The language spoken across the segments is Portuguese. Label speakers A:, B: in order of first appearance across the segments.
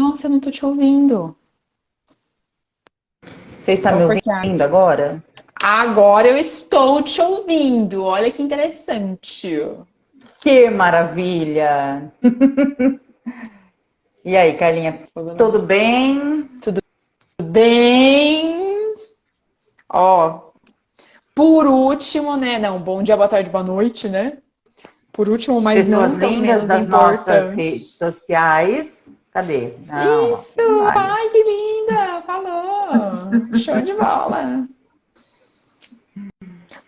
A: Nossa, eu não tô te ouvindo.
B: Você está
A: Só
B: me
A: porque.
B: ouvindo agora?
A: Agora eu estou te ouvindo. Olha que interessante.
B: Que maravilha! E aí, Carlinha,
A: Vamos lá.
B: tudo bem?
A: Tudo bem? Ó, por último, né? Não, bom dia, boa tarde, boa noite, né? Por último, mas
B: Pessoas
A: não tão
B: lindas
A: menos
B: das nossas redes
A: importante.
B: sociais. Cadê? Não, ó,
A: Isso!
B: não vale.
A: Ai, que linda! Falou! Show de bola!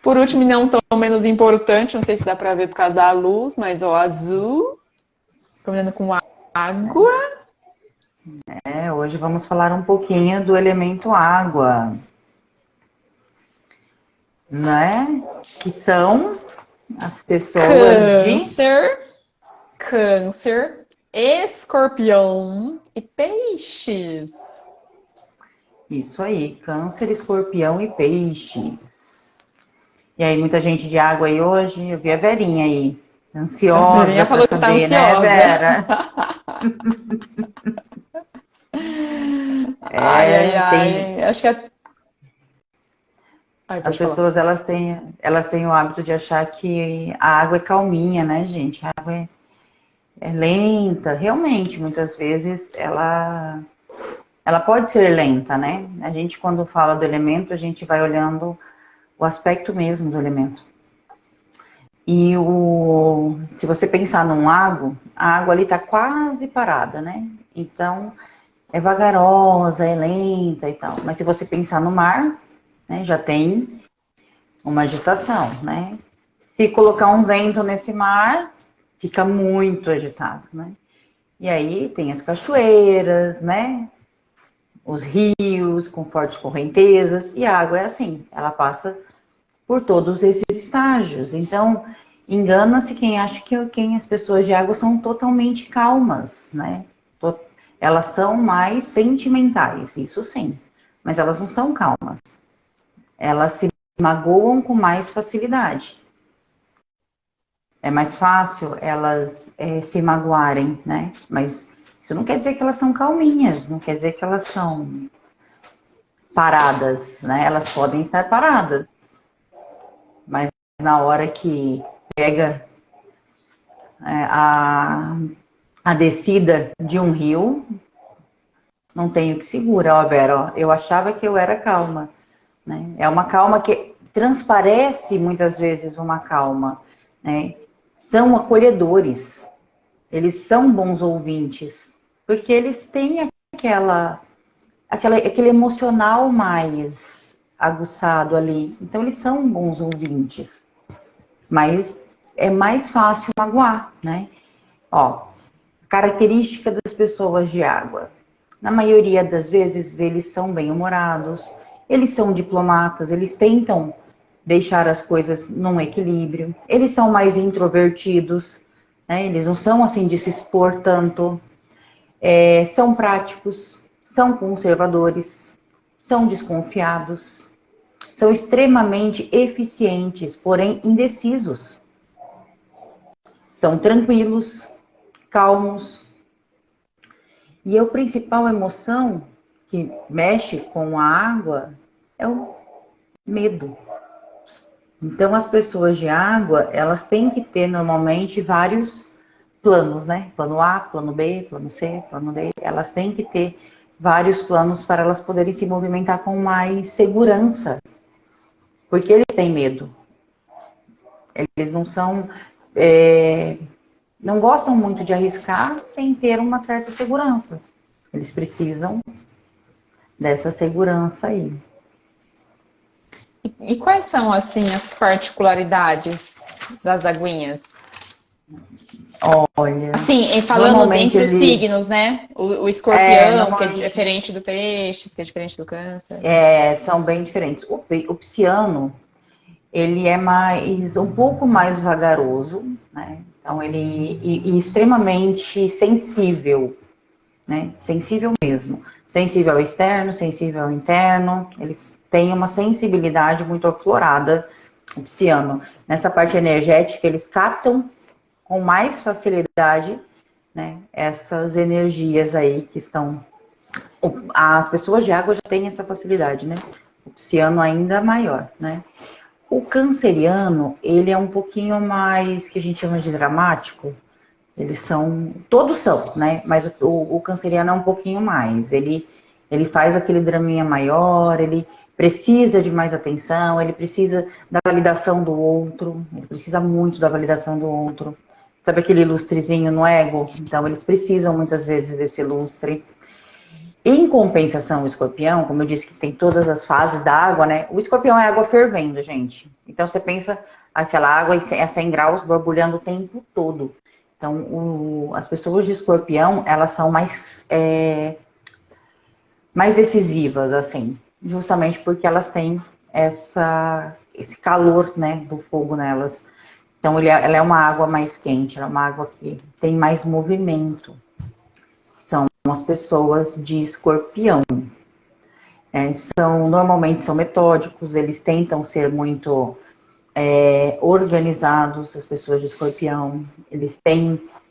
A: Por último, e não tão menos importante, não sei se dá pra ver por causa da luz, mas ó, azul, combinando com água.
B: Hoje vamos falar um pouquinho do elemento água, né? Que são as pessoas de...
A: Câncer, câncer, escorpião e peixes.
B: Isso aí, câncer, escorpião e peixes. E aí, muita gente de água aí hoje, eu vi a Verinha aí,
A: A
B: ansiosa
A: Verinha
B: para
A: falou que tá
B: saber, né,
A: ansiosa.
B: Vera?
A: Ai, ai,
B: Tem
A: ai. Acho que é. Ai,
B: as
A: pode falar.
B: pessoas elas têm o hábito de achar que a água é calminha, né, gente? A água é lenta, realmente, muitas vezes ela pode ser lenta, né? A gente quando fala do elemento, a gente vai olhando o aspecto mesmo do elemento. E se você pensar num lago, a água ali está quase parada, né? Então, é vagarosa, é lenta e tal. Mas se você pensar no mar, né, já tem uma agitação, né? Se colocar um vento nesse mar, fica muito agitado, né? E aí tem as cachoeiras, né? Os rios com fortes correntezas, e a água é assim, ela passa por todos esses estágios. Então, engana-se quem acha que as pessoas de água são totalmente calmas, né? Elas são mais sentimentais, isso sim, mas elas não são calmas. Elas se magoam com mais facilidade. É mais fácil elas se magoarem, né? Mas isso não quer dizer que elas são calminhas, não quer dizer que elas são paradas, né? Elas podem estar paradas, mas na hora que pega a descida de um rio, não tem o que segura. Ó, Vera, ó, eu achava que eu era calma, né? É uma calma que transparece muitas vezes uma calma, né? São acolhedores, eles são bons ouvintes, porque eles têm aquele emocional mais aguçado ali. Então eles são bons ouvintes, mas é mais fácil magoar, né? Ó, característica das pessoas de água. Na maioria das vezes eles são bem-humorados, eles são diplomatas, eles tentam deixar as coisas num equilíbrio, eles são mais introvertidos, né? Eles não são assim de se expor tanto, são práticos, são conservadores, são desconfiados, são extremamente eficientes, porém indecisos. São tranquilos, calmos. E a principal emoção que mexe com a água é o medo. Então, as pessoas de água, elas têm que ter normalmente vários planos, né? Plano A, plano B, plano C, plano D. Elas têm que ter vários planos para elas poderem se movimentar com mais segurança, porque eles têm medo. Eles não são, não gostam muito de arriscar sem ter uma certa segurança. Eles precisam dessa segurança aí.
A: E quais são, assim, as particularidades das aguinhas?
B: Olha,
A: Sim, falando
B: normalmente
A: entre os
B: ele
A: signos, né? O escorpião, que é
B: normalmente
A: diferente do peixe, que é diferente do câncer.
B: são bem diferentes. O pisciano, ele é um pouco mais vagaroso, né? Então e extremamente sensível, né? Sensível mesmo. Sensível ao externo, sensível ao interno. Eles têm uma sensibilidade muito aflorada, o pisciano. Nessa parte energética, eles captam com mais facilidade né, essas energias aí que estão... As pessoas de água já têm essa facilidade, né? O pisciano ainda maior, né? O canceriano, ele é um pouquinho mais, que a gente chama de dramático. Eles são, todos são, né? Mas o canceriano é um pouquinho mais. Ele faz aquele draminha maior, ele precisa de mais atenção, ele precisa da validação do outro, ele precisa muito da validação do outro. Sabe aquele lustrezinho no ego? Então, eles precisam muitas vezes desse lustre. Em compensação, o escorpião, como eu disse que tem todas as fases da água, né? O escorpião é água fervendo, gente. Então, você pensa aquela água a 100 graus borbulhando o tempo todo. Então, as pessoas de escorpião, elas são mais decisivas, assim. Justamente porque elas têm esse calor, né, do fogo nelas. Então, ela é uma água mais quente, ela é uma água que tem mais movimento. São as pessoas de escorpião. Normalmente são metódicos, eles tentam ser muito organizados, as pessoas de escorpião.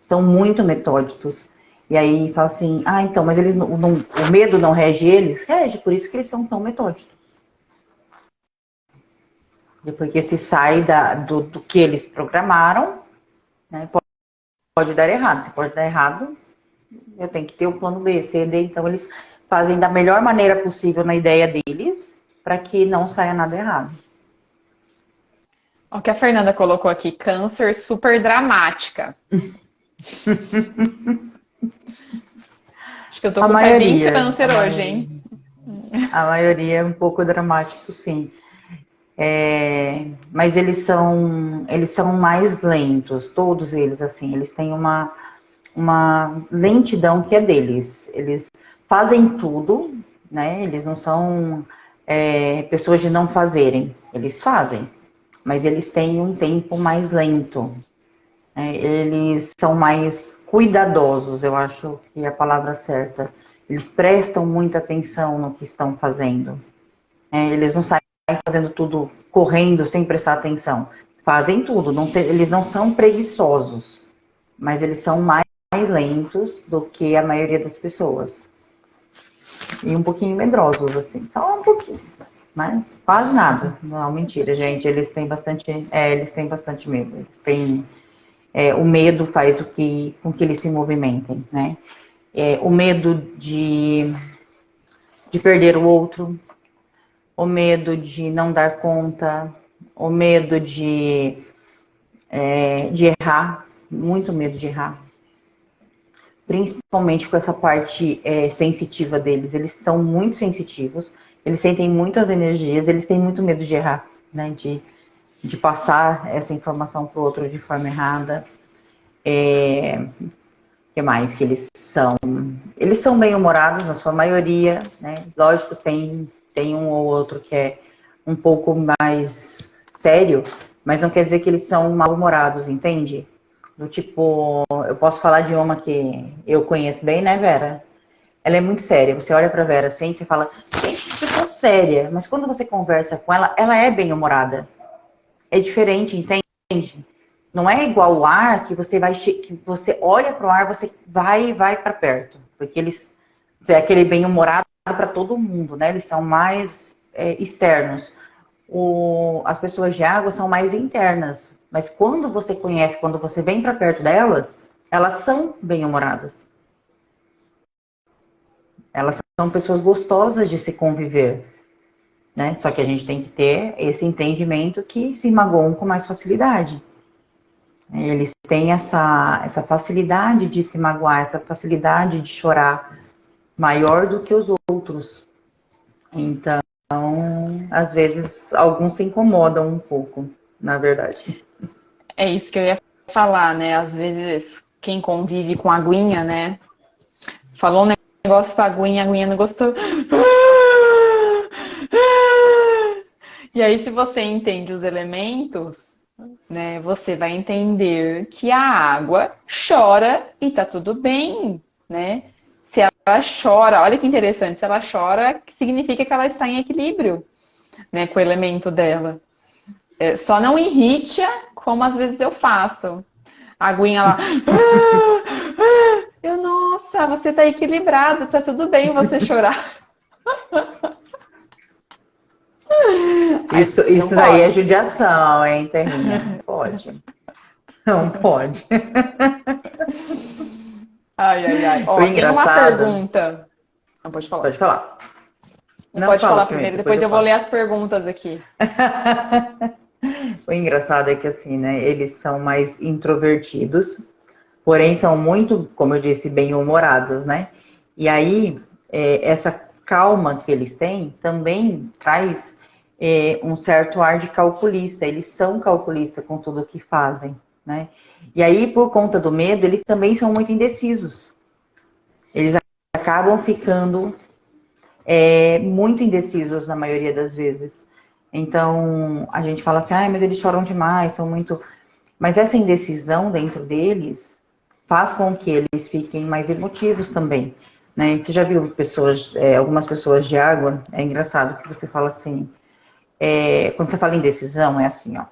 B: São muito metódicos. E aí fala assim, então, mas eles o medo não rege eles? Rege, por isso que eles são tão metódicos. Porque se sai do que eles programaram, né, pode dar errado. Se pode dar errado, eu tenho que ter o plano B, C, D. Então, eles fazem da melhor maneira possível na ideia deles, para que não saia nada errado.
A: O que a Fernanda colocou aqui, câncer super dramática. Acho que eu tô com o pé bem câncer hoje, hein?
B: A maioria é um pouco dramático, sim. Mas eles são mais lentos, todos eles, assim. Eles têm uma lentidão que é deles. Eles fazem tudo, né? Eles não são pessoas de não fazerem. Eles fazem, mas eles têm um tempo mais lento. Eles são mais cuidadosos, eu acho que é a palavra certa. Eles prestam muita atenção no que estão fazendo. Eles não saem fazendo tudo correndo sem prestar atenção. Fazem tudo, eles não são preguiçosos, mas eles são mais lentos do que a maioria das pessoas. E um pouquinho medrosos, assim, só um pouquinho. Mas quase nada. Não, mentira, gente. Eles têm bastante medo. O medo faz com que eles se movimentem, né? O medo de perder o outro, o medo de não dar conta, o medo de errar, muito medo de errar. Principalmente com essa parte sensitiva deles. Eles são muito sensitivos, eles sentem muito as energias, eles têm muito medo de errar, né? De passar essa informação para o outro de forma errada. O que mais que eles são? Eles são bem-humorados na sua maioria, né? Lógico, tem um ou outro que é um pouco mais sério, mas não quer dizer que eles são mal-humorados, entende? Do tipo, eu posso falar de uma que eu conheço bem, né, Vera? Ela é muito séria. Você olha pra Vera assim, você fala, gente, que pessoa séria. Mas quando você conversa com ela, ela é bem-humorada. É diferente, entende? Não é igual o ar que você olha pro ar, você vai para perto. Porque eles é aquele bem-humorado para todo mundo, né? Eles são mais externos. As pessoas de água são mais internas. Mas quando você conhece, quando você vem para perto delas, elas são bem-humoradas. Elas são pessoas gostosas de se conviver, né? Só que a gente tem que ter esse entendimento que se magoam com mais facilidade. Eles têm essa facilidade de se magoar, essa facilidade de chorar maior do que os outros. Então, às vezes, alguns se incomodam um pouco, na verdade.
A: É isso que eu ia falar, né? Às vezes, quem convive com a aguinha, né? Falou um negócio pra aguinha, a aguinha não gostou. E aí, se você entende os elementos, né? Você vai entender que a água chora e tá tudo bem, né? Se ela chora, olha que interessante, se ela chora, significa que ela está em equilíbrio, né? Com o elemento dela. Só não irrite como às vezes eu faço. A aguinha lá. descansar, você tá equilibrado, tá tudo bem você chorar. Aí, não
B: Isso daí é
A: pode.
B: judiação, hein, Terrinha? Não pode. Não pode.
A: Ai, ai, ai.
B: O
A: Ó, tem uma
B: engraçado.
A: pergunta. Não pode falar.
B: Pode falar. Não,
A: Pode
B: fala
A: falar
B: primeiro,
A: primeiro,
B: depois
A: depois
B: eu
A: eu vou
B: falo.
A: ler as perguntas aqui.
B: O engraçado é que, assim, né, eles são mais introvertidos, porém são muito, como eu disse, bem-humorados, né? E aí, essa calma que eles têm também traz um certo ar de calculista. Eles são calculistas com tudo o que fazem, né? E aí, por conta do medo, eles também são muito indecisos. Eles acabam ficando muito indecisos na maioria das vezes. Então, a gente fala assim, mas eles choram demais, são muito... Mas essa indecisão dentro deles faz com que eles fiquem mais emotivos também, né? Você já viu pessoas, algumas pessoas de água, é engraçado que você fala assim, quando você fala indecisão, é assim, ó.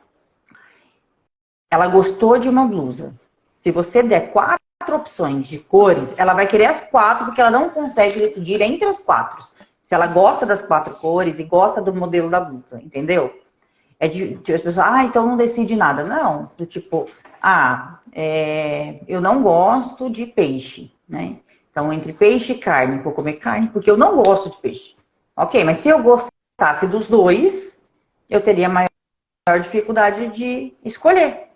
B: Ela gostou de uma blusa. Se você der 4 opções de cores, ela vai querer as 4 porque ela não consegue decidir entre as 4. Se ela gosta das 4 cores e gosta do modelo da blusa, entendeu? As pessoas, então não decide nada. Não, do tipo, eu não gosto de peixe, né? Então, entre peixe e carne, vou comer carne porque eu não gosto de peixe. Ok, mas se eu gostasse dos dois, eu teria maior dificuldade de escolher.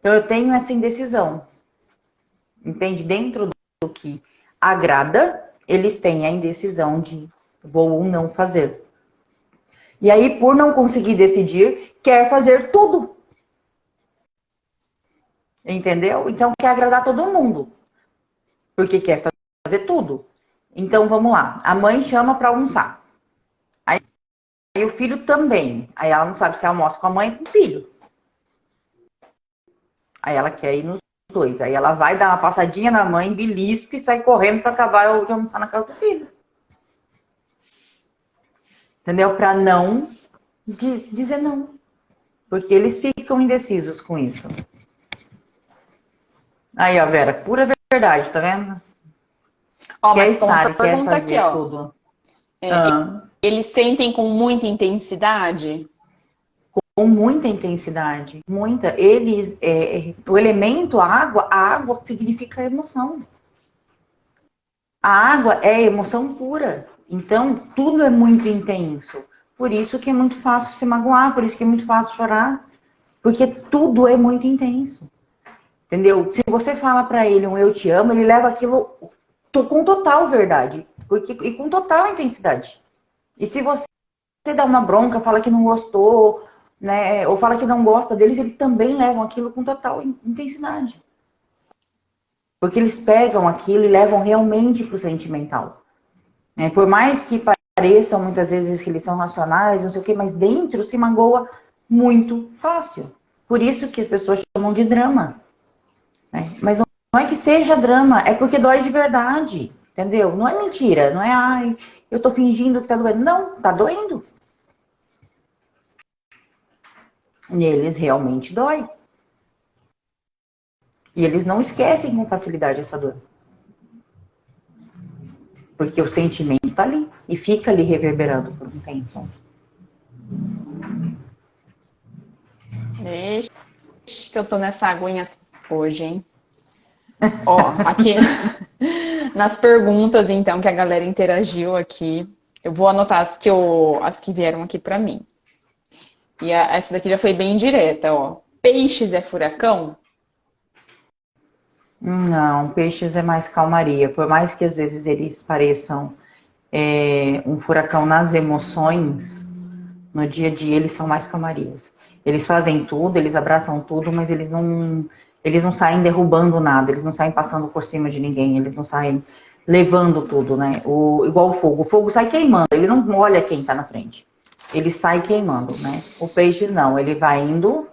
B: Então, eu tenho essa indecisão. Entende? Dentro do que agrada, eles têm a indecisão de vou ou não fazer. E aí, por não conseguir decidir, quer fazer tudo. Entendeu? Então, quer agradar todo mundo. Porque quer fazer tudo. Então, vamos lá. A mãe chama para almoçar. Aí o filho também. Aí ela não sabe se almoça com a mãe ou com o filho. Aí ela quer ir nos dois. Aí ela vai dar uma passadinha na mãe, belisca e sai correndo para acabar de almoçar na casa do filho. Entendeu? Para não dizer não. Porque eles ficam indecisos com isso. Aí, ó, Vera, pura verdade, tá vendo?
A: Ó,
B: Quer
A: mas tem uma
B: estar e quer
A: pergunta aqui,
B: fazer
A: ó.
B: tudo. Ah,
A: Eles sentem com muita intensidade?
B: com muita intensidade. Muita. Eles, o elemento a água significa emoção. A água é emoção pura. Então, tudo é muito intenso. Por isso que é muito fácil se magoar, por isso que é muito fácil chorar. Porque tudo é muito intenso. Entendeu? Se você fala pra ele um eu te amo, ele leva aquilo com total verdade. E com total intensidade. E se você dá uma bronca, fala que não gostou, né? Ou fala que não gosta deles, eles também levam aquilo com total intensidade. Porque eles pegam aquilo e levam realmente pro sentimental. Por mais que pareçam muitas vezes que eles são racionais, não sei o quê, mas dentro se magoa muito fácil. Por isso que as pessoas chamam de drama. Mas não é que seja drama, é porque dói de verdade, entendeu? Não é mentira, não é, eu tô fingindo que tá doendo. Não, tá doendo. Neles realmente dói. E eles não esquecem com facilidade essa dor. Porque o sentimento tá ali e fica ali reverberando por um tempo.
A: Ixi, que eu tô nessa aguinha hoje, hein? Ó, aqui nas perguntas, então, que a galera interagiu aqui, eu vou anotar as que vieram aqui pra mim. E essa daqui já foi bem direta, ó. Peixes é furacão?
B: Não, peixes é mais calmaria. Por mais que às vezes eles pareçam um furacão nas emoções, no dia a dia eles são mais calmarias. Eles fazem tudo, eles abraçam tudo, mas eles não saem derrubando nada, eles não saem passando por cima de ninguém, eles não saem levando tudo, né? Igual o fogo sai queimando, ele não olha quem tá na frente. Ele sai queimando, né? O peixe não, ele vai indo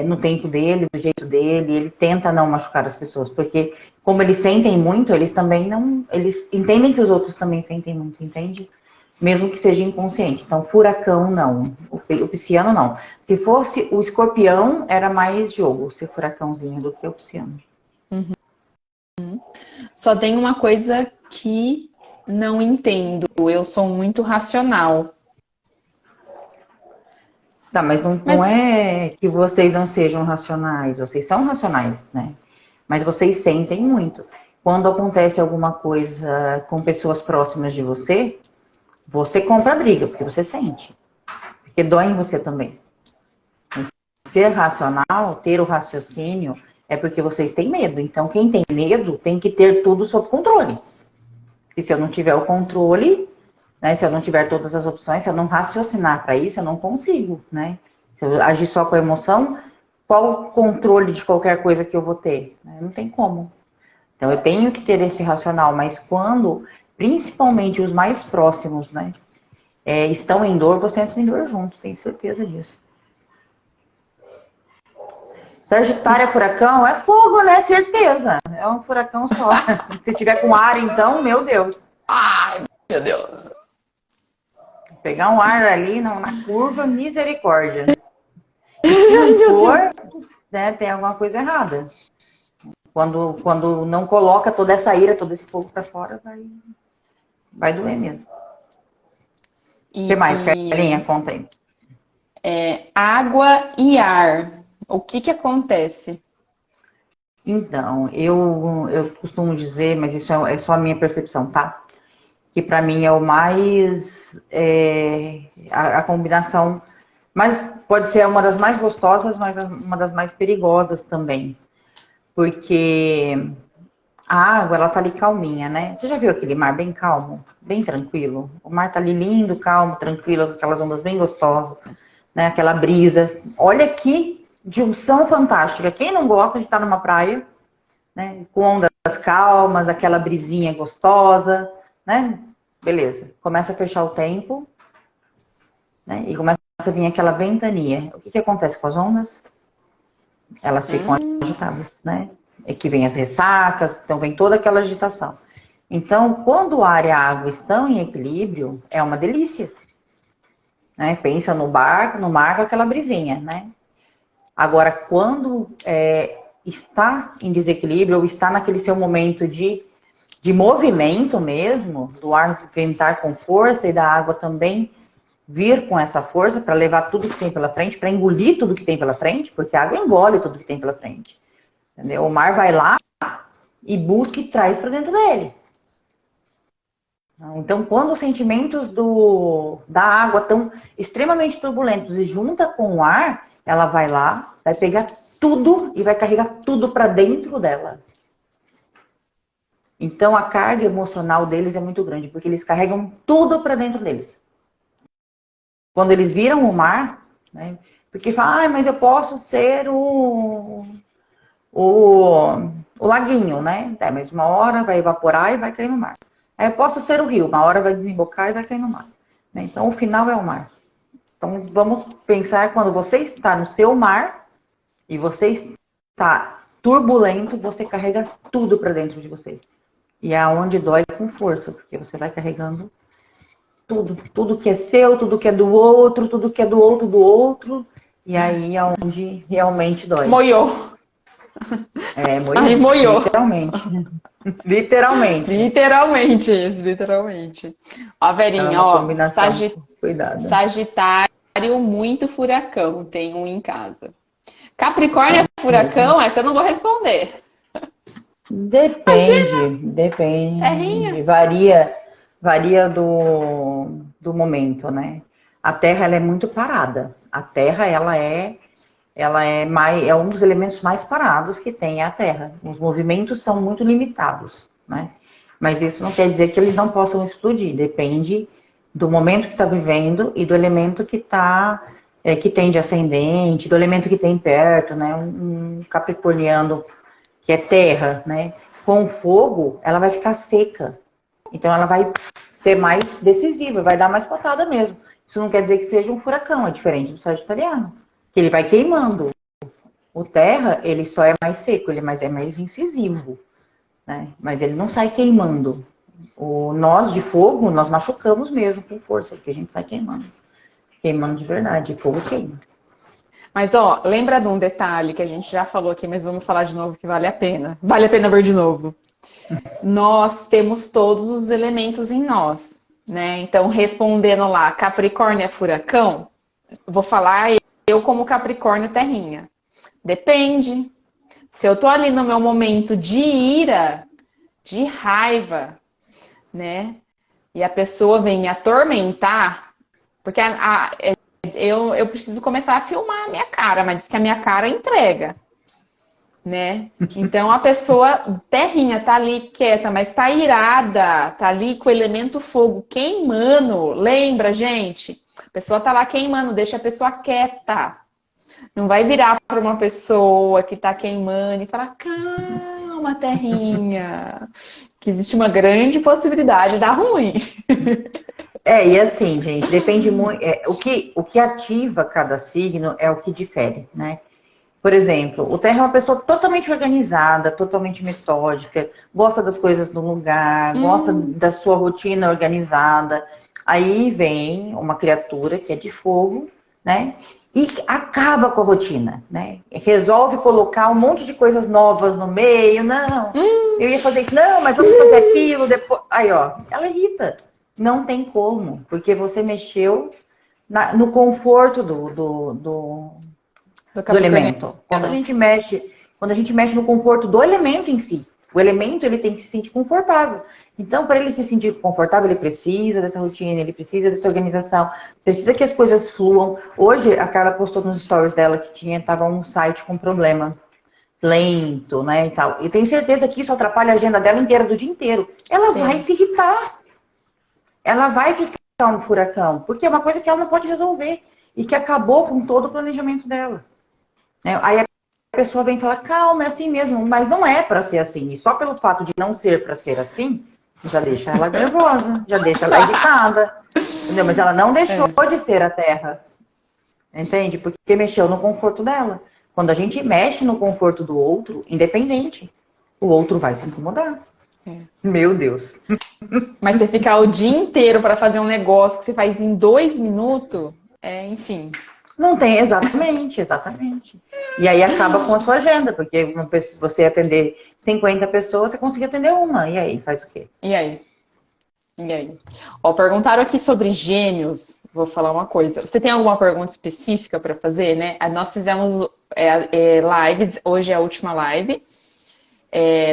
B: no tempo dele, do jeito dele, ele tenta não machucar as pessoas, porque como eles sentem muito, eles também não, eles entendem que os outros também sentem muito, entende? Mesmo que seja inconsciente. Então, furacão não, o pisciano não. Se fosse o escorpião, era mais jogo ser furacãozinho do que o pisciano.
A: Só tem uma coisa que não entendo. Eu sou muito racional.
B: Tá, mas não
A: Mas,
B: é que vocês não sejam racionais, vocês são racionais, né? Mas vocês sentem muito. Quando acontece alguma coisa com pessoas próximas de você, você compra a briga, porque você sente. Porque dói em você também. Ser racional, ter o raciocínio, é porque vocês têm medo. Então, quem tem medo tem que ter tudo sob controle. E se eu não tiver o controle, né, se eu não tiver todas as opções, se eu não raciocinar para isso, eu não consigo, né? Se eu agir só com a emoção, qual o controle de qualquer coisa que eu vou ter? Não tem como. Então, eu tenho que ter esse racional, mas quando, principalmente os mais próximos, né, estão em dor, você entra em dor junto, tenho certeza disso. Sagitário é furacão? É fogo, né? Certeza. É um furacão só. Se tiver com ar, então, meu Deus.
A: ai, meu Deus.
B: Pegar um ar ali na curva, misericórdia. E se
A: Ai,
B: não
A: meu
B: for,
A: Deus.
B: né, tem alguma coisa errada. Quando não coloca toda essa ira, todo esse fogo pra fora, vai doer mesmo. O que mais, Carlinha? Conta aí.
A: Água e ar. O que que acontece?
B: Então, eu costumo dizer, mas isso é só a minha percepção, tá? Que para mim é o mais a combinação, mas pode ser uma das mais gostosas, mas uma das mais perigosas também, porque a água ela tá ali calminha, né? Você já viu aquele mar bem calmo, bem tranquilo? O mar tá ali lindo, calmo, tranquilo, aquelas ondas bem gostosas, né? Aquela brisa. Olha que junção fantástica. Quem não gosta de estar numa praia, né? Com ondas calmas, aquela brisinha gostosa, né? Beleza. Começa a fechar o tempo, né? E começa a vir aquela ventania. O que acontece com as ondas? Elas ficam agitadas, né? É que vem as ressacas, então vem toda aquela agitação. Então, quando o ar e a água estão em equilíbrio, é uma delícia. Né? Pensa no barco, no mar com aquela brisinha, né? Agora, quando está em desequilíbrio ou está naquele seu momento de movimento mesmo, do ar ventar com força e da água também vir com essa força para levar tudo que tem pela frente, para engolir tudo que tem pela frente, porque a água engole tudo que tem pela frente. Entendeu? O mar vai lá e busca e traz para dentro dele. Então, quando os sentimentos da água estão extremamente turbulentos e junta com o ar, ela vai lá, vai pegar tudo e vai carregar tudo para dentro dela. Então, a carga emocional deles é muito grande, porque eles carregam tudo para dentro deles. Quando eles viram o mar, né, porque falam, mas eu posso ser o laguinho, né? Mas uma hora vai evaporar e vai cair no mar. Aí eu posso ser o rio, uma hora vai desembocar e vai cair no mar. Então, o final é o mar. Então, vamos pensar quando você está no seu mar e você está turbulento, você carrega tudo para dentro de você. E é onde dói com força, porque você vai carregando tudo. Tudo que é seu, tudo que é do outro, tudo que é do outro. E aí é onde realmente dói.
A: Moiou.
B: Moiou.
A: Aí moiou.
B: Literalmente. Literalmente.
A: Literalmente isso, literalmente. Ó,
B: Então é
A: Verinha,
B: uma
A: ó,
B: combinação. Cuidado.
A: Sagitário, muito furacão, tem um em casa. Capricórnio é furacão? Essa eu não vou responder.
B: Depende.
A: Terrinha.
B: Varia do momento, né? A Terra ela é muito parada. A Terra é um dos elementos mais parados que tem a Terra. Os movimentos são muito limitados, né? Mas isso não quer dizer que eles não possam explodir. Depende do momento que está vivendo e do elemento que tem de ascendente, do elemento que tem perto, né? Um capricorniano que é terra, né? Com fogo, ela vai ficar seca. Então ela vai ser mais decisiva, vai dar mais patada mesmo. Isso não quer dizer que seja um furacão, é diferente do sagitariano, que ele vai queimando. O terra, ele só é mais seco, é mais incisivo, né? Mas ele não sai queimando. Nós de fogo, nós machucamos mesmo com força, porque a gente sai queimando. Queimando de verdade, fogo queima.
A: Mas, ó, lembra de um detalhe que a gente já falou aqui, mas vamos falar de novo que vale a pena. Vale a pena ver de novo. Nós temos todos os elementos em nós, né? Então, respondendo lá, Capricórnio é furacão, vou falar eu como Capricórnio terrinha. Depende. Se eu tô ali no meu momento de ira, de raiva, né? E a pessoa vem me atormentar, porque eu preciso começar a filmar a minha cara, mas diz que a minha cara entrega, né? Então a pessoa terrinha tá ali quieta, mas tá irada, tá ali com o elemento fogo queimando. Lembra, gente? A pessoa tá lá queimando, deixa a pessoa quieta. Não vai virar para uma pessoa que tá queimando e falar, calma, terrinha, que existe uma grande possibilidade de dar ruim.
B: E assim, gente, depende muito. O que ativa cada signo é o que difere, né? Por exemplo, o Terra é uma pessoa totalmente organizada, totalmente metódica, gosta das coisas no lugar, gosta da sua rotina organizada. Aí vem uma criatura que é de fogo, né? E acaba com a rotina, né? Resolve colocar um monte de coisas novas no meio. Não, eu ia fazer isso, não, mas vamos fazer aquilo depois. Aí, ó, ela irrita. Não tem como, porque você mexeu no conforto do elemento. Quando a gente mexe no conforto do elemento em si, o elemento ele tem que se sentir confortável. Então, para ele se sentir confortável, ele precisa dessa rotina, ele precisa dessa organização, precisa que as coisas fluam. Hoje, a Carla postou nos stories dela que tava um site com problema lento, né, e tal. Eu tenho certeza que isso atrapalha a agenda dela inteira, do dia inteiro. Ela vai se irritar. Ela vai ficar um furacão, porque é uma coisa que ela não pode resolver e que acabou com todo o planejamento dela. Aí a pessoa vem e fala, calma, é assim mesmo, mas não é para ser assim. E só pelo fato de não ser para ser assim, já deixa ela nervosa, já deixa ela irritada. Entendeu? Mas ela não deixou de ser a Terra. Entende? Porque mexeu no conforto dela. Quando a gente mexe no conforto do outro, independente, o outro vai se incomodar. Meu Deus.
A: Mas você ficar o dia inteiro para fazer um negócio que você faz em 2 minutos, enfim.
B: Não tem, exatamente. E aí acaba com a sua agenda, porque você atender 50 pessoas, você conseguiu atender uma. E aí, faz o quê?
A: E aí? Ó, perguntaram aqui sobre gêmeos. Vou falar uma coisa. Você tem alguma pergunta específica para fazer, né? Nós fizemos lives, hoje é a última live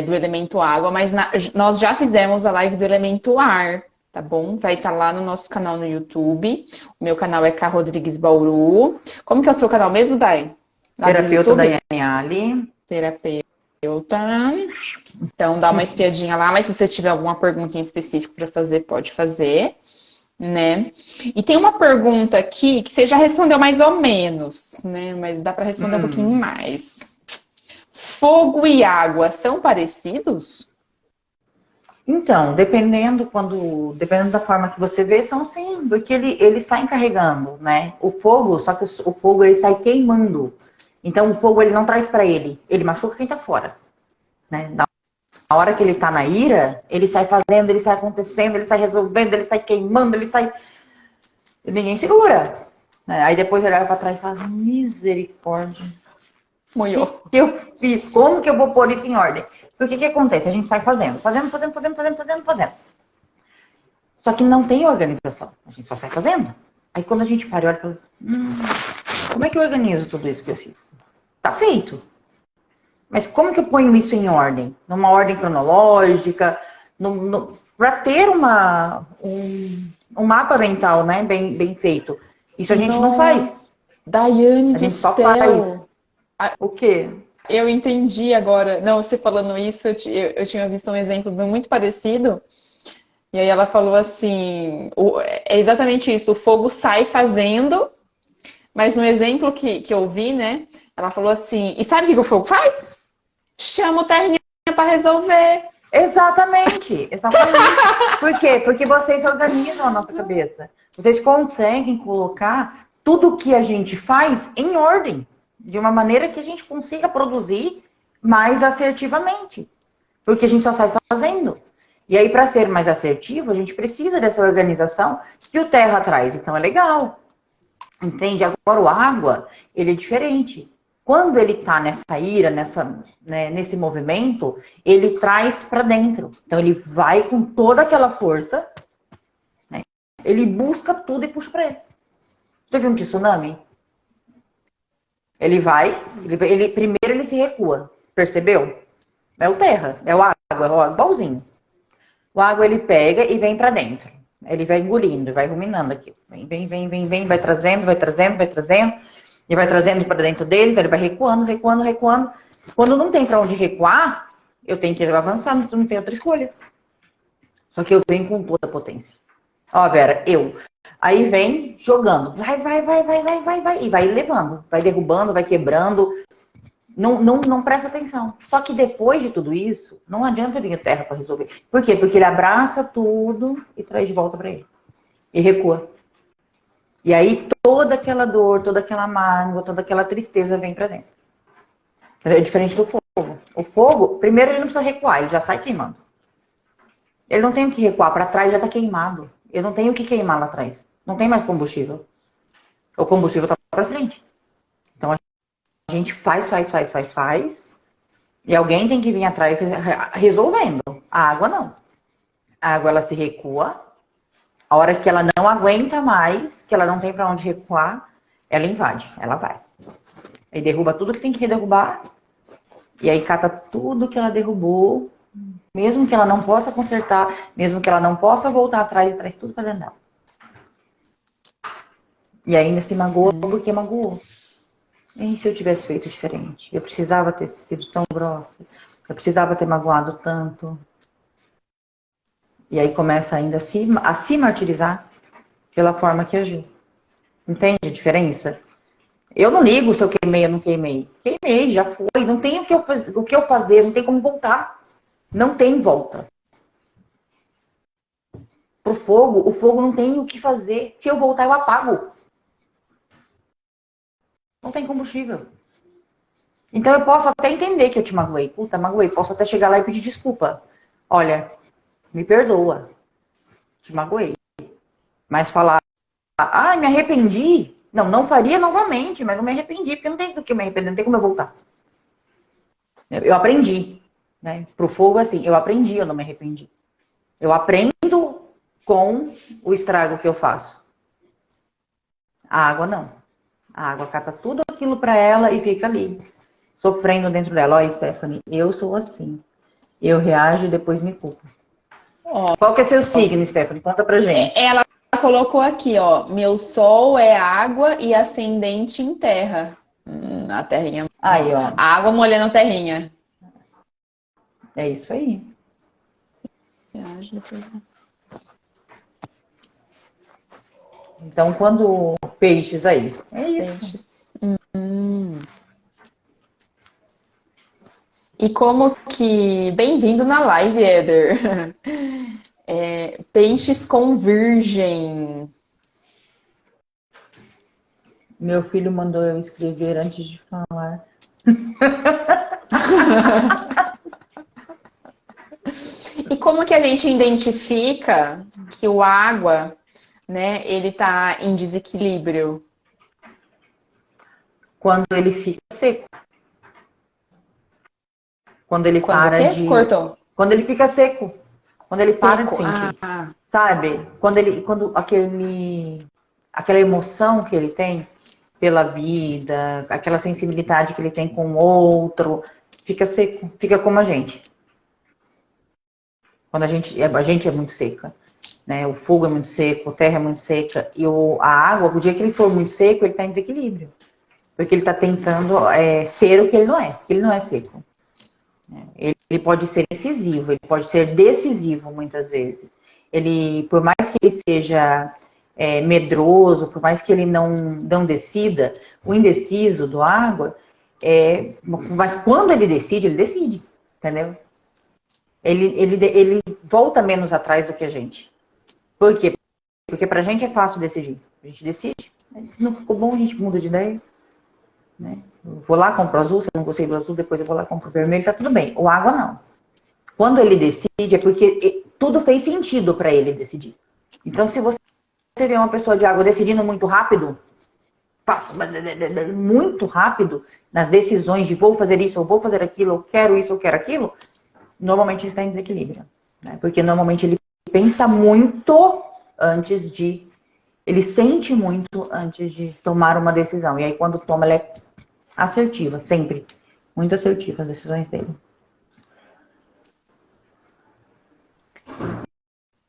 A: do elemento água, mas nós já fizemos a live do elemento ar. Tá bom? Vai estar lá no nosso canal no YouTube. O meu canal é K. Rodrigues Bauru. Como que é o seu canal mesmo, Dai?
B: Terapeuta Daiane Ali.
A: Terapeuta. Então, dá uma espiadinha lá, mas se você tiver alguma pergunta em específico para fazer, pode fazer, né? E tem uma pergunta aqui que você já respondeu mais ou menos, né? Mas dá para responder um pouquinho mais. Fogo e água são parecidos?
B: Então, dependendo da forma que você vê, são sim, porque ele sai carregando, né? O fogo, só que o fogo ele sai queimando. Então, o fogo ele não traz para ele machuca quem tá fora, né? Na hora que ele tá na ira, ele sai fazendo, ele sai acontecendo, ele sai resolvendo, ele sai queimando, ele sai... E ninguém segura, né? Aí depois ele olha para trás e fala, misericórdia.
A: Moiou.
B: O que eu fiz? Como que eu vou pôr isso em ordem? Porque o que acontece? A gente sai fazendo. Só que não tem organização. A gente só sai fazendo. Aí quando a gente para e olha, fala, como é que eu organizo tudo isso que eu fiz? Tá feito. Mas como que eu ponho isso em ordem? Numa ordem cronológica, para ter um mapa mental, né? Bem feito. Isso a gente não faz.
A: Daiane,
B: a gente só faz. O quê?
A: Eu entendi agora. Não, você falando isso, eu tinha visto um exemplo muito parecido. E aí ela falou assim, é exatamente isso, o fogo sai fazendo, mas no exemplo que eu vi, né, ela falou assim, e sabe o que o fogo faz? Chama o terninho para resolver.
B: Exatamente. Por quê? Porque vocês organizam a nossa cabeça. Vocês conseguem colocar tudo o que a gente faz em ordem. De uma maneira que a gente consiga produzir mais assertivamente. Porque a gente só sai fazendo. E aí, para ser mais assertivo, a gente precisa dessa organização que o terra traz. Então, é legal. Entende? Agora, o água, ele é diferente. Quando ele está nessa ira, nesse movimento, ele traz para dentro. Então ele vai com toda aquela força, né? Ele busca tudo e puxa para ele. Já viu um tsunami? Ele vai, primeiro ele se recua, percebeu? É o terra, é o água, ó, igualzinho. O água ele pega e vem para dentro. Ele vai engolindo, vai ruminando aqui. Vem, vai trazendo, e vai trazendo para dentro dele, então ele vai recuando. Quando não tem para onde recuar, eu tenho que avançar, não tem outra escolha. Só que eu venho com toda a potência. Ó, Vera, Aí vem jogando, vai, e vai levando, vai derrubando, vai quebrando. Não presta atenção. Só que depois de tudo isso, não adianta vir a terra para resolver. Por quê? Porque ele abraça tudo e traz de volta para ele. E recua. E aí toda aquela dor, toda aquela mágoa, toda aquela tristeza vem para dentro. É diferente do fogo. O fogo, primeiro ele não precisa recuar, ele já sai queimando. Ele não tem o que recuar, para trás já está queimado. Eu não tenho o que queimar lá atrás. Não tem mais combustível. O combustível está para frente. Então a gente faz. E alguém tem que vir atrás resolvendo. A água não. A água ela se recua. A hora que ela não aguenta mais, que ela não tem para onde recuar, ela invade, ela vai. Aí derruba tudo que tem que derrubar. E aí cata tudo que ela derrubou. Mesmo que ela não possa consertar, mesmo que ela não possa voltar atrás, traz tudo para dentro dela. E ainda se magoou porque magoou. E se eu tivesse feito diferente? Eu precisava ter sido tão grossa. Eu precisava ter magoado tanto. E aí começa ainda a se martirizar pela forma que agiu. Entende a diferença? Eu não ligo se eu queimei ou não queimei. Queimei, já foi. Não tem o que eu fazer, não tem como voltar. Não tem volta. Pro fogo, o fogo não tem o que fazer. Se eu voltar, eu apago. Não tem combustível. Então eu posso até entender que eu te magoei. Puta, magoei. Posso até chegar lá e pedir desculpa. Olha, me perdoa. Te magoei. Mas falar, me arrependi. Não faria novamente, mas não me arrependi, porque não tem do que eu me arrepender, não tem como eu voltar. Eu aprendi. Né? Pro fogo, assim, eu aprendi, eu não me arrependi. Eu aprendo com o estrago que eu faço. A água não. A água cata tudo aquilo para ela e fica ali, sofrendo dentro dela. Olha, Stephanie, eu sou assim. Eu reajo e depois me culpo. Qual que é seu signo, Stephanie? Conta pra gente.
A: Ela colocou aqui, ó, meu sol é água e ascendente em terra. A terrinha.
B: Aí, ó.
A: A água molhando a terrinha.
B: É isso aí. Então, quando peixes aí, é isso.
A: Peixes. E como que... Bem-vindo na live, Éder. Peixes com virgem.
B: Meu filho mandou eu escrever antes de falar.
A: E como que a gente identifica que o água, né, ele tá em desequilíbrio?
B: Quando ele fica seco. Quando ele para de...
A: Cortou.
B: Quando ele fica seco. Quando ele para de sentir. Sabe? Quando aquela emoção que ele tem pela vida, aquela sensibilidade que ele tem com o outro, fica seco, fica como a gente. Quando a gente é muito seca, né? O fogo é muito seco, a terra é muito seca, e a água, o dia que ele for muito seco, ele está em desequilíbrio. Porque ele está tentando ser o que ele não é, porque ele não é seco. Ele pode ser incisivo, ele pode ser decisivo muitas vezes. Por mais que ele seja medroso, por mais que ele não decida, o indeciso do água, mas quando ele decide, entendeu? Ele volta menos atrás do que a gente. Por quê? Porque pra gente é fácil decidir. A gente decide. Se não ficou bom, a gente muda de ideia. Né? Eu vou lá, compro azul, se eu não gostei do azul, depois eu vou lá, compro vermelho, tá tudo bem. O água não. Quando ele decide, é porque tudo fez sentido para ele decidir. Então, se você vê uma pessoa de água decidindo muito rápido, passa muito rápido nas decisões de vou fazer isso, ou vou fazer aquilo, ou quero isso, ou quero aquilo, normalmente ele está em desequilíbrio. Né? Porque normalmente ele pensa muito antes de... Ele sente muito antes de tomar uma decisão. E aí quando toma, ela é assertiva, sempre. Muito assertiva as decisões dele.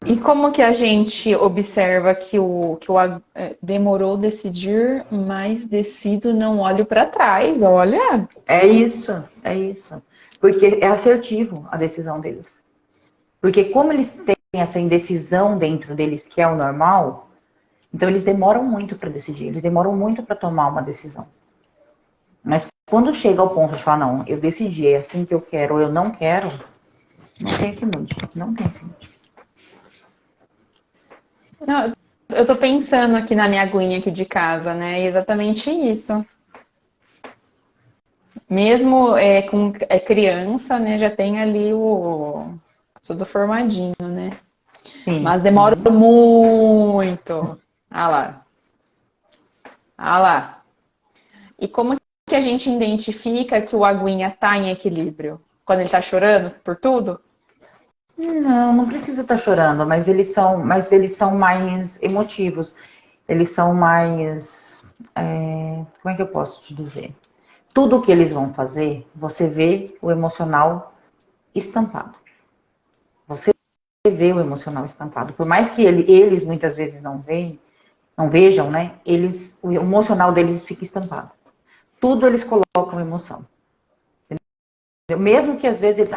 A: E como que a gente observa que demorou a decidir, mas decido, não olho para trás, olha.
B: É isso, é isso. Porque é assertivo a decisão deles. Porque como eles têm essa indecisão dentro deles, que é o normal, então eles demoram muito para decidir, eles demoram muito para tomar uma decisão. Mas quando chega ao ponto de falar, não, eu decidi, é assim que eu quero ou eu não quero, não tem que mude, não tem que mude.
A: Não, eu tô pensando aqui na minha aguinha aqui de casa, né? E exatamente isso. Mesmo com criança, né? Já tem ali tudo formadinho, né?
B: Sim.
A: Mas demora muito. Ah lá. Ah lá. E como que a gente identifica que o aguinha tá em equilíbrio? Quando ele tá chorando por tudo?
B: Não, não precisa estar chorando, mas eles são mais emotivos. Eles são mais, como é que eu posso te dizer? Tudo que eles vão fazer, você vê o emocional estampado. Você vê o emocional estampado. Por mais que eles muitas vezes não vejam, né? O emocional deles fica estampado. Tudo eles colocam emoção. Entendeu? Mesmo que às vezes eles...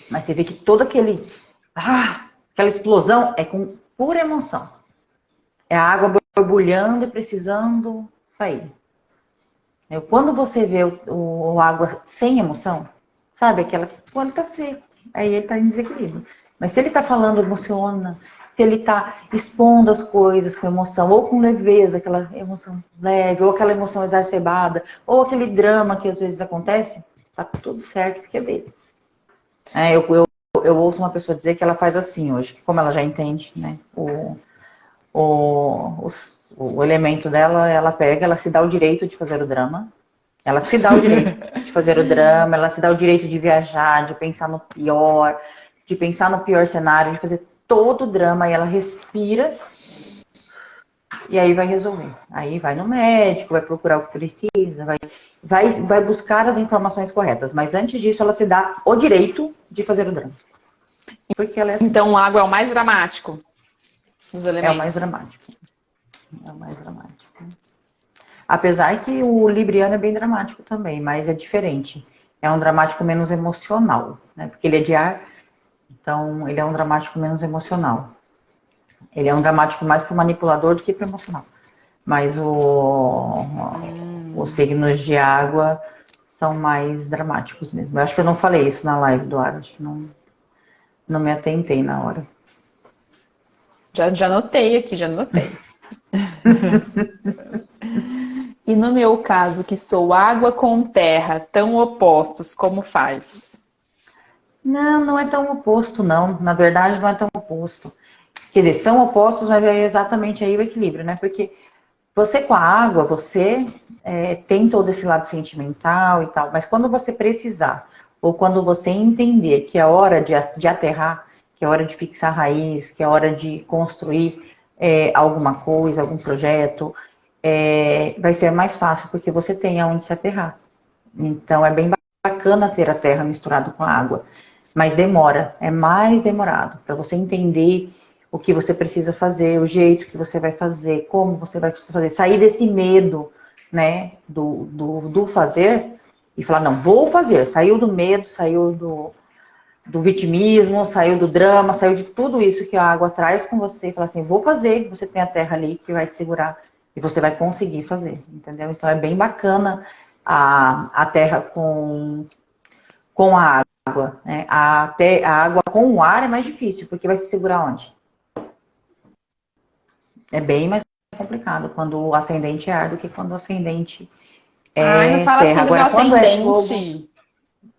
B: mas você vê que todo aquela explosão é com pura emoção. É a água borbulhando e precisando sair. Quando você vê o água sem emoção, sabe aquela... Quando tá seco, aí ele tá em desequilíbrio. Mas se ele tá falando, emociona, se ele tá expondo as coisas com emoção, ou com leveza, aquela emoção leve, ou aquela emoção exacerbada, ou aquele drama que às vezes acontece, tá tudo certo, porque é deles. Eu ouço uma pessoa dizer que ela faz assim hoje, como ela já entende, né? O elemento dela, ela pega, ela se dá o direito de fazer o drama. Ela se dá o direito de fazer o drama, ela se dá o direito de viajar, de pensar no pior, cenário, de fazer todo o drama, e ela respira e aí vai resolver. Aí vai no médico, vai procurar o que precisa, vai buscar as informações corretas. Mas antes disso, ela se dá o direito de fazer o drama. Porque ela é assim.
A: Então, a água é o mais dramático dos elementos.
B: É o mais dramático. É o mais dramático. Apesar que o libriano é bem dramático também, mas é diferente. É um dramático menos emocional, né? Porque ele é de ar, então ele é um dramático menos emocional. Ele é um dramático mais para o manipulador do que para o emocional. Mas os signos de água são mais dramáticos mesmo. Eu acho que eu não falei isso na live do ar, acho que não me atentei na hora.
A: Já anotei aqui, já anotei. E no meu caso, que sou água com terra, tão opostos, como faz?
B: Não é tão oposto, não. Na verdade, não é tão oposto. Quer dizer, são opostos, mas é exatamente aí o equilíbrio, né? Porque você com a água, você tem todo esse lado sentimental e tal, mas quando você precisar, ou quando você entender que é hora de aterrar, que é hora de fixar raiz, que é hora de construir alguma coisa, algum projeto, vai ser mais fácil, porque você tem aonde se aterrar. Então, é bem bacana ter a terra misturada com a água, mas demora, é mais demorado, para você entender o que você precisa fazer, o jeito que você vai fazer, como você vai fazer, sair desse medo, né, do fazer e falar, não, vou fazer. Saiu do medo, saiu do vitimismo, saiu do drama, saiu de tudo isso que a água traz com você e fala assim, vou fazer, você tem a terra ali que vai te segurar e você vai conseguir fazer, entendeu? Então é bem bacana a terra com a água, né? A água com o ar é mais difícil, porque vai se segurar onde? É bem mais complicado quando o ascendente é ar do que quando o ascendente
A: Ai, não fala
B: terra.
A: assim do meu
B: Agora, quando é fogo...
A: ascendente.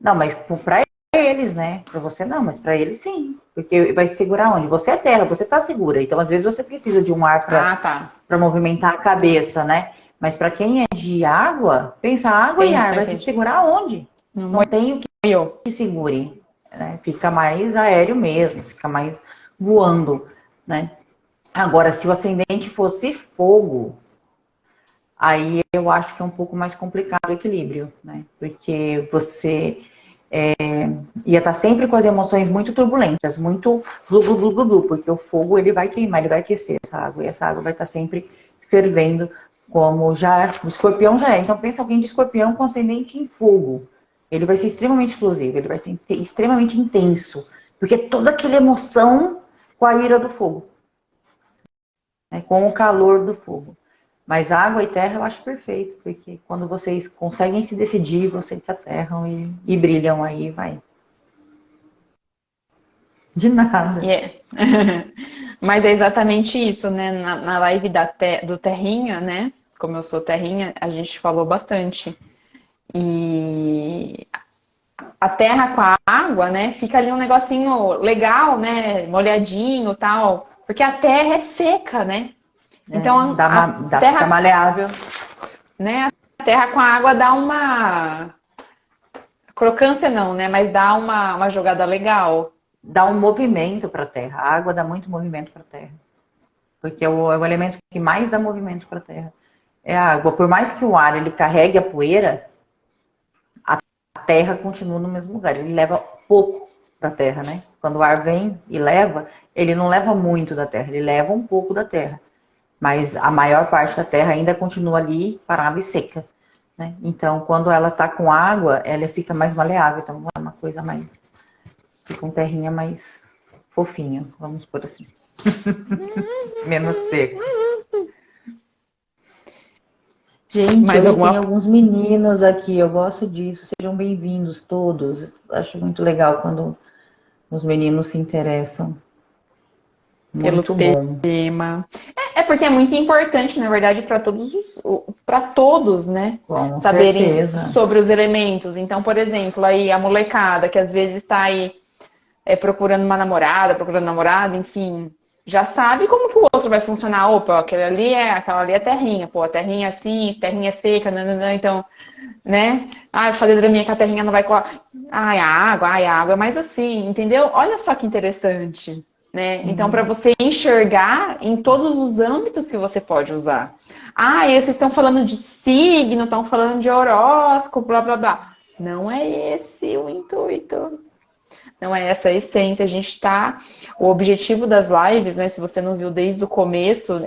B: Não, mas para eles, né? Para você não, mas para eles sim. Porque vai segurar onde? Você é terra, você tá segura. Então, às vezes, você precisa de um ar
A: Tá.
B: para movimentar a cabeça, né? Mas para quem é de água, pensa, água e ar, vai se
A: Entendi.
B: segurar onde?
A: Não
B: Não tem o
A: molhou.
B: que segure, né? Fica mais aéreo mesmo, fica mais voando, né? Agora, se o ascendente fosse fogo, aí eu acho que é um pouco mais complicado o equilíbrio, né? Porque você ia estar sempre com as emoções muito turbulentas, muito glu, glu, glu, glu, glu, porque o fogo ele vai queimar, ele vai aquecer essa água, e essa água vai estar sempre fervendo, como já o escorpião já é. Então pensa alguém de escorpião com ascendente em fogo. Ele vai ser extremamente explosivo, ele vai ser extremamente intenso, porque toda aquela emoção com a ira do fogo, né, com o calor do fogo. Mas água e terra eu acho perfeito, porque quando vocês conseguem se decidir, vocês se aterram e brilham aí, vai. De nada.
A: É. Mas é exatamente isso, né? Na live do Terrinha, né? Como eu sou Terrinha, a gente falou bastante. E a terra com a água, né? Fica ali um negocinho legal, né? Molhadinho, tal. Porque a terra é seca, né? Então a
B: Fica
A: terra,
B: maleável.
A: né? A terra com a água dá uma crocância não, né? Mas dá uma jogada legal.
B: Dá um movimento para a terra. A água dá muito movimento para a terra. Porque é o elemento que mais dá movimento para a terra. É a água. Por mais que o ar ele carregue a poeira, a terra continua no mesmo lugar. Ele leva pouco da terra, né? Quando o ar vem e leva, ele não leva muito da terra, ele leva um pouco da terra. Mas a maior parte da terra ainda continua ali parada e seca, né? Então, quando ela está com água, ela fica mais maleável. Então, é uma coisa mais... Fica um terrinha mais fofinho, vamos por assim. Menos seco. Gente,
A: Mais
B: eu vi tem
A: alguma
B: alguns meninos aqui, eu gosto disso. Sejam bem-vindos todos. Acho muito legal quando os meninos se interessam.
A: pelo
B: Muito bom.
A: tema? É porque é muito importante, na verdade, para todos, né?
B: Com
A: Saberem
B: certeza.
A: sobre os elementos. Então, por exemplo, aí a molecada que às vezes está aí procurando uma namorada, procurando namorado, enfim, já sabe como que o outro vai funcionar. Opa, aquela ali é terrinha, pô, a terrinha é assim, terrinha é seca, nananã, então, né? Ah, fazer draminha que a terrinha não vai colar. Ai, a água é mais assim, entendeu? Olha só que interessante, né? Então, para
B: Uhum.
A: você enxergar em todos os âmbitos que você pode usar. Ah, e vocês estão falando de signo, estão falando de horóscopo, blá, blá, blá. Não é esse o intuito. Não é essa a essência. A gente está. O objetivo das lives, né? Se você não viu desde o começo,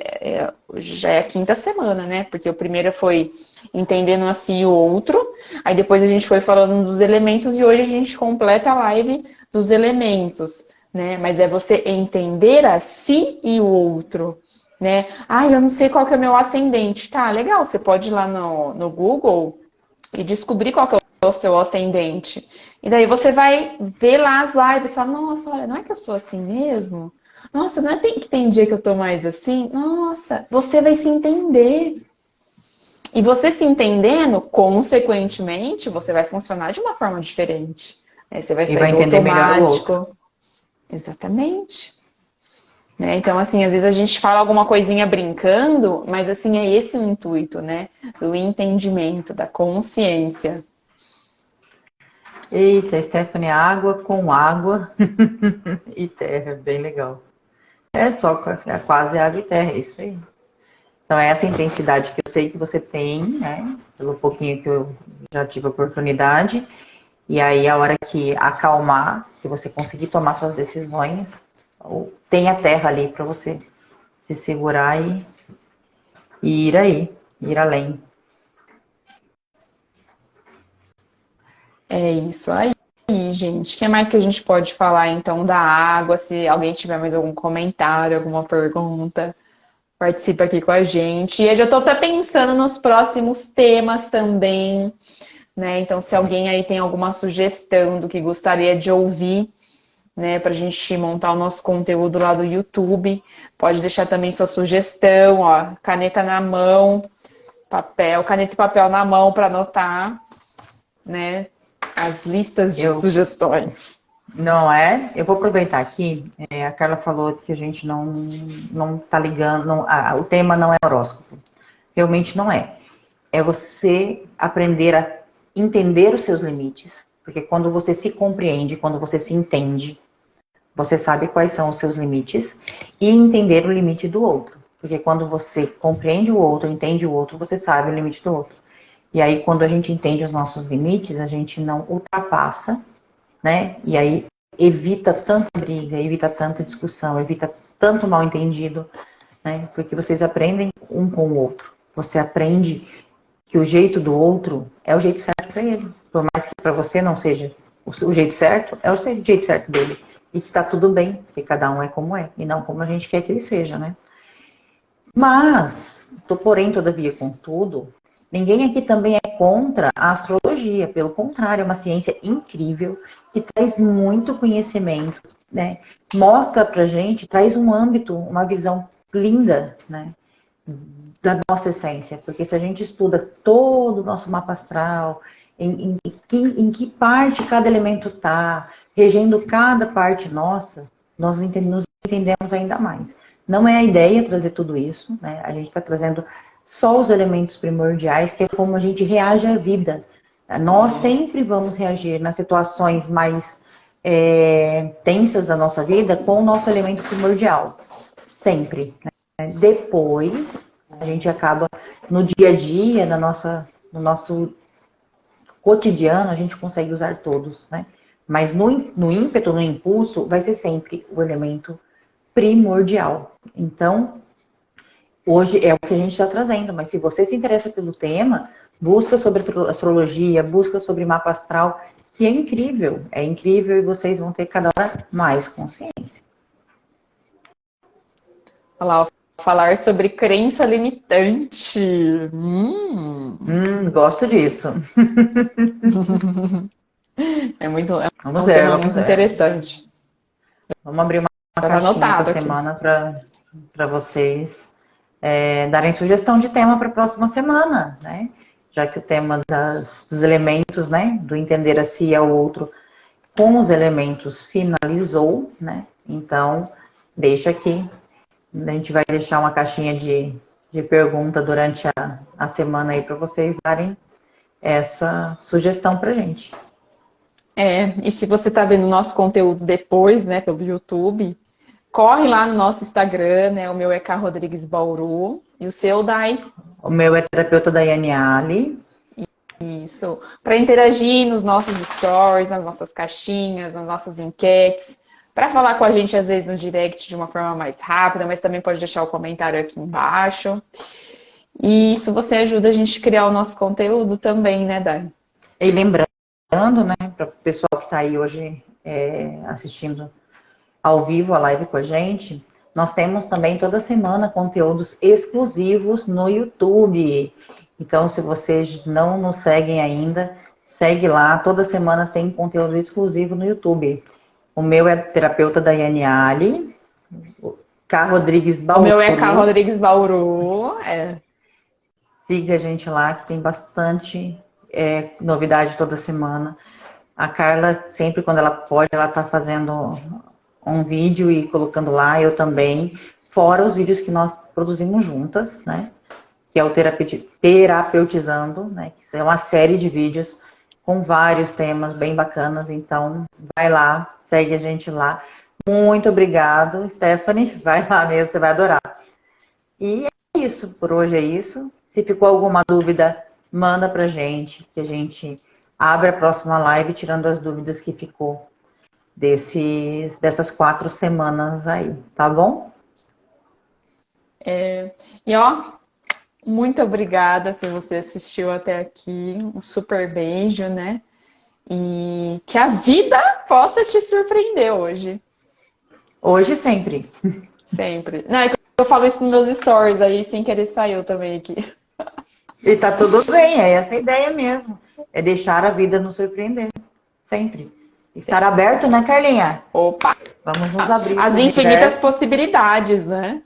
A: já é a quinta semana, né? Porque o primeiro foi entendendo assim o outro, aí depois a gente foi falando dos elementos e hoje a gente completa a live dos elementos, né? Mas é você entender a si e o outro, né? Ah, eu não sei qual que é o meu ascendente. Tá, legal. Você pode ir lá no Google e descobrir qual que é o seu ascendente. E daí você vai ver lá as lives e fala, nossa, olha, não é que eu sou assim mesmo? Nossa, não é que tem dia que eu tô mais assim? Nossa, você vai se entender. E você se entendendo, consequentemente, você vai funcionar de uma forma diferente. Você vai
B: E
A: sair
B: vai
A: do
B: entender melhor o outro.
A: automático. Exatamente. Né? Então, assim, às vezes a gente fala alguma coisinha brincando, mas assim, é esse o intuito, né? Do entendimento, da consciência.
B: Eita, Stephanie, água com água e terra, bem legal. É só quase água e terra, é isso aí. Então, é essa intensidade que eu sei que você tem, né? Pelo pouquinho que eu já tive a oportunidade. E aí, a hora que acalmar, que você conseguir tomar suas decisões, tem a terra ali para você se segurar e ir aí, ir além.
A: É isso aí, gente. O que mais que a gente pode falar então da água? Se alguém tiver mais algum comentário, alguma pergunta, participa aqui com a gente. E eu já estou até pensando nos próximos temas também, né? Então, se alguém aí tem alguma sugestão do que gostaria de ouvir, né, para a gente montar o nosso conteúdo lá do YouTube, pode deixar também sua sugestão, ó, caneta na mão, papel, caneta e papel na mão para anotar, né? As listas de
B: Eu,
A: sugestões.
B: não é? Eu vou aproveitar aqui. A Carla falou que a gente não tá ligando, o tema não é horóscopo. Realmente não é. É você aprender a entender os seus limites. Porque quando você se compreende, quando você se entende, você sabe quais são os seus limites e entender o limite do outro. Porque quando você compreende o outro, entende o outro, você sabe o limite do outro. E aí, quando a gente entende os nossos limites, a gente não ultrapassa, né? E aí evita tanta briga, evita tanta discussão, evita tanto mal entendido, né? Porque vocês aprendem um com o outro. Você aprende que o jeito do outro é o jeito certo para ele. Por mais que para você não seja o jeito certo, é o jeito certo dele. E que tá tudo bem, porque cada um é como é, e não como a gente quer que ele seja, né? Mas, porém, todavia, contudo, ninguém aqui também é contra a astrologia. Pelo contrário, é uma ciência incrível que traz muito conhecimento, né? Mostra pra gente, traz um âmbito, uma visão linda, né? Da nossa essência. Porque se a gente estuda todo o nosso mapa astral, em que parte cada elemento está, regendo cada parte nossa, nós nos entendemos ainda mais. Não é a ideia trazer tudo isso, né? A gente está trazendo só os elementos primordiais, que é como a gente reage à vida. Nós sempre vamos reagir nas situações mais tensas da nossa vida com o nosso elemento primordial. Sempre. Né? Depois, a gente acaba no dia a dia, no nosso cotidiano, a gente consegue usar todos, né? Mas no ímpeto, no impulso, vai ser sempre o elemento primordial. Então, hoje é o que a gente está trazendo, mas se você se interessa pelo tema, busca sobre astrologia, busca sobre mapa astral, que é incrível e vocês vão ter cada hora mais consciência.
A: Olha lá, falar sobre crença limitante.
B: Gosto disso.
A: É
B: Vamos
A: um
B: ver,
A: tema
B: vamos
A: muito
B: ver.
A: interessante.
B: Vamos abrir uma
A: Tá
B: caixinha essa
A: anotado aqui.
B: semana para vocês darem sugestão de tema para a próxima semana, né? Já que o tema dos elementos, né? Do entender a si e ao outro com os elementos finalizou, né? Então, deixa aqui. A gente vai deixar uma caixinha de pergunta durante a semana aí para vocês darem essa sugestão para gente.
A: E se você está vendo o nosso conteúdo depois, né, pelo YouTube, corre lá no nosso Instagram, né? O meu é K Rodrigues Bauru e o seu, Dai.
B: O meu é terapeuta Daiane Ali.
A: Isso. Para interagir nos nossos stories, nas nossas caixinhas, nas nossas enquetes. Para falar com a gente, às vezes, no direct de uma forma mais rápida, mas também pode deixar o comentário aqui embaixo. E isso você ajuda a gente a criar o nosso conteúdo também, né, Dai?
B: E lembrando, né, para o pessoal que está aí hoje assistindo ao vivo a live com a gente, nós temos também toda semana conteúdos exclusivos no YouTube. Então, se vocês não nos seguem ainda, segue lá. Toda semana tem conteúdo exclusivo no YouTube. O meu é terapeuta Daiane Ali, K. Rodrigues Bauru.
A: O meu é K. Rodrigues Bauru.
B: Siga a gente lá, que tem bastante novidade toda semana. A Carla, sempre quando ela pode, ela está fazendo um vídeo e colocando lá, eu também. Fora os vídeos que nós produzimos juntas, né? Que é o Terapeutizando, né? Que é uma série de vídeos com vários temas bem bacanas. Então, vai lá, segue a gente lá. Muito obrigado, Stephanie. Vai lá mesmo, você vai adorar. E é isso, por hoje é isso. Se ficou alguma dúvida, manda pra gente, que a gente abre a próxima live tirando as dúvidas que ficou dessas 4 semanas aí, tá bom?
A: E ó, muito obrigada se você assistiu até aqui. Um super beijo, né? E que a vida possa te surpreender hoje.
B: Hoje sempre.
A: Sempre. Não, é que eu falo isso nos meus stories, aí sem querer saiu também aqui.
B: E tá tudo bem, é essa a ideia mesmo. É deixar a vida nos surpreender. Sempre. Estar aberto, né, Carlinha?
A: Opa!
B: Vamos nos abrir.
A: As infinitas possibilidades, né?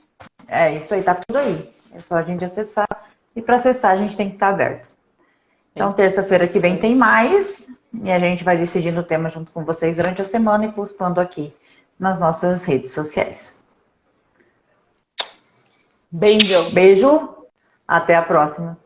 B: É, isso aí, tá tudo aí. É só a gente acessar. E para acessar, a gente tem que estar aberto. Então, terça-feira que vem tem mais. E a gente vai decidindo o tema junto com vocês durante a semana e postando aqui nas nossas redes sociais.
A: Beijo!
B: Beijo, até a próxima.